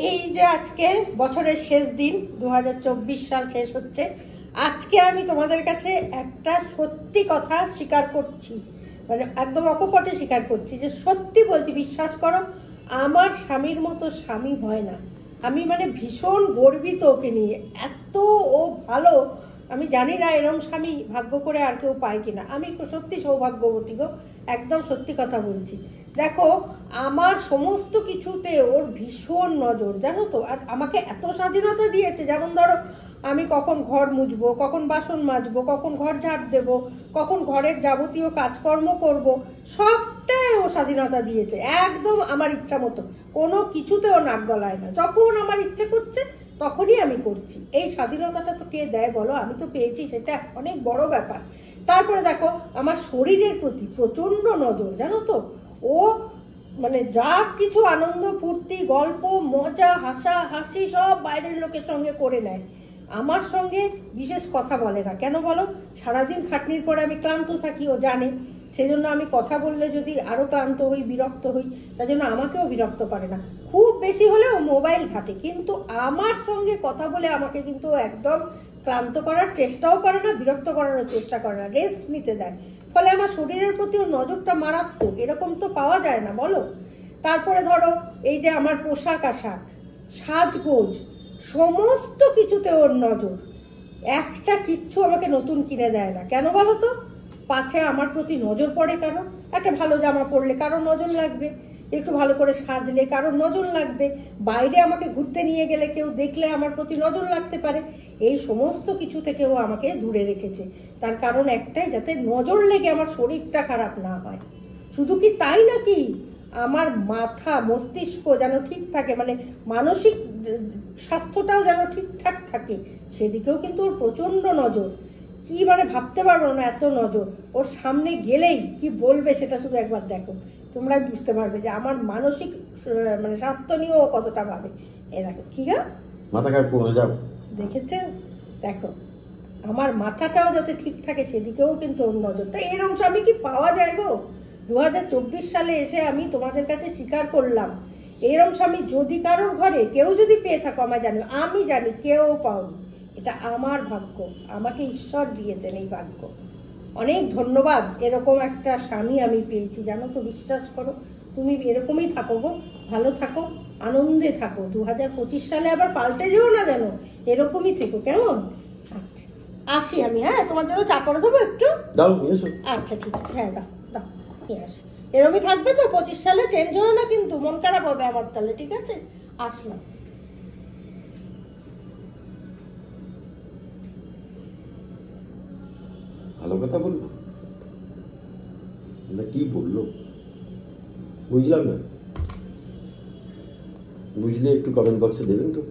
এই যে আজকে বছরের শেষ দিন, 2024 সাল শেষ হচ্ছে। আজকে আমি তোমাদের কাছে একটা সত্যি কথা স্বীকার করছি, মানে একদম অকপটে স্বীকার করছি যে সত্যি বলছি, বিশ্বাস করো, আমার স্বামীর মতো স্বামী হয় না। আমি মানে ভীষণ গর্বিত ওকে নিয়ে, এত ও ভালো। আমি জানি না এরম স্বামী ভাগ্য করে আর কেউ পায় কিনা। আমি সত্যি সৌভাগ্যবতী গো, একদম সত্যি কথা বলছি। দেখো, আমার সমস্ত কিছুতে ওর ভীষণ নজর, জানো তো। আর আমাকে এত স্বাধীনতা দিয়েছে, যেমন ধরো আমি কখন ঘর মুছবো, কখন বাসন মাজবো, কখন ঘর ঝাড় দেবো, কখন ঘরের যাবতীয় কাজকর্ম করব, সবটাই ও স্বাধীনতা দিয়েছে, একদম আমার ইচ্ছা মতো। কোনো কিছুতে ও নাক গলায় না, যখন আমার ইচ্ছে করছে তখনই আমি করছি। এই স্বাধীনতাটা তো কে দেয় বলো? আমি তো পেয়েছি, সেটা অনেক বড় ব্যাপার। তারপরে দেখো, আমার শরীরের প্রতি প্রচণ্ড নজর, জানো তো। ও মানে যা কিছু আনন্দ ফুর্তি গল্প মজা হাসি সব বাইরের লোকের সঙ্গে করে নেয়, আমার সঙ্গে বিশেষ কথা বলে না। কেন বলো? সারাদিন খাটনির পরে আমি ক্লান্ত থাকি, ও জানে। সেই জন্য আমি কথা বললে যদি আরও ক্লান্ত হই, বিরক্ত হই, তার জন্য আমাকেও বিরক্ত করে না। খুব বেশি হলেও মোবাইল ঘাটে, কিন্তু আমার সঙ্গে কথা বলে আমাকে কিন্তু একদম ক্লান্ত করার চেষ্টাও করে না, বিরক্ত করারও চেষ্টা করে না, রেস্ট নিতে দেয়। ফলে আমার শরীরের প্রতিও নজরটা মারাত্মক, এরকম তো পাওয়া যায় না বলো। তারপরে ধরো, এই যে আমার পোশাক আশাক, সাজগোজ, সমস্ত কিছুতে ওর নজর। একটা কিচ্ছু আমাকে নতুন কিনে দেয় না। কেন বলো তো? পাছে আমার প্রতি নজর পড়ে কারণ। একটা ভালো জামা পরলে কারোর নজর লাগবে, একটু ভালো করে সাজলে কারোর নজর লাগবে, বাইরে আমাকে ঘুরতে নিয়ে গেলে কেউ দেখলে আমার প্রতি নজর লাগতে পারে। এই সমস্ত কিছু থেকেও আমাকে দূরে রেখেছে। তার কারণ একটাই, যাতে নজর লেগে আমার শরীরটা খারাপ না হয়। শুধু কি তাই নাকি, আমার মাথা মস্তিষ্ক যেন ঠিক থাকে, মানে মানসিক স্বাস্থ্যটাও যেন ঠিকঠাক থাকে, সেদিকেও কিন্তু ওর প্রচণ্ড নজর। কি মানে ভাবতে পারবো না, এত নজর। ওর সামনে গেলেই কি বলবে সেটা শুধু একবার দেখো, তোমরা বুঝতে পারবে যে আমার মানসিক মানে স্বাস্থ্য নিয়েও কতটা ভাবে। এ দেখো কি গা মাথা খারাপ করে যাও, দেখেছে? দেখো, আমার মাথাটাও যাতে ঠিক থাকে সেদিকেও কিন্তু ওর নজরটা। এরকম স্বামী কি পাওয়া যায় গো? 2024 সালে এসে আমি তোমাদের কাছে স্বীকার করলাম, এরম স্বামী যদি কারোর ঘরে কেউ যদি পেয়ে থাকো, আমায় জানি, আমি জানি কেউ পাওনি। এটা আমার ভাগ্য, আমাকে ঈশ্বর দিয়েছেন এই ভাগ্য। অনেক ধন্যবাদ, এরকম একটা স্বামী আমি পেয়েছি, জানো তো। বিশ্বাস করো, তুমি এরকমই থাকো গো, ভালো থাকো, আনন্দে থাকো। 2025 সালে আবার পাল্টে যেও না যেন, এরকমই থেকো, কেমন? আচ্ছা, আসি আমি। হ্যাঁ, তোমার জন্য চা করে দেবো একটু? দাও এসো। আচ্ছা ঠিক আছে, হ্যাঁ দাও দাও, নিয়ে আসি। এরমই থাকবে তো? 25 সালে চেঞ্জ হলো না কিন্তু, মন খারাপ হবে আমার তাহলে। ঠিক আছে, আসলাম। ভালো কথা বললো না, কি বললো বুঝলাম না। বুঝলে একটু কমেন্ট বক্সে দেবেন তো।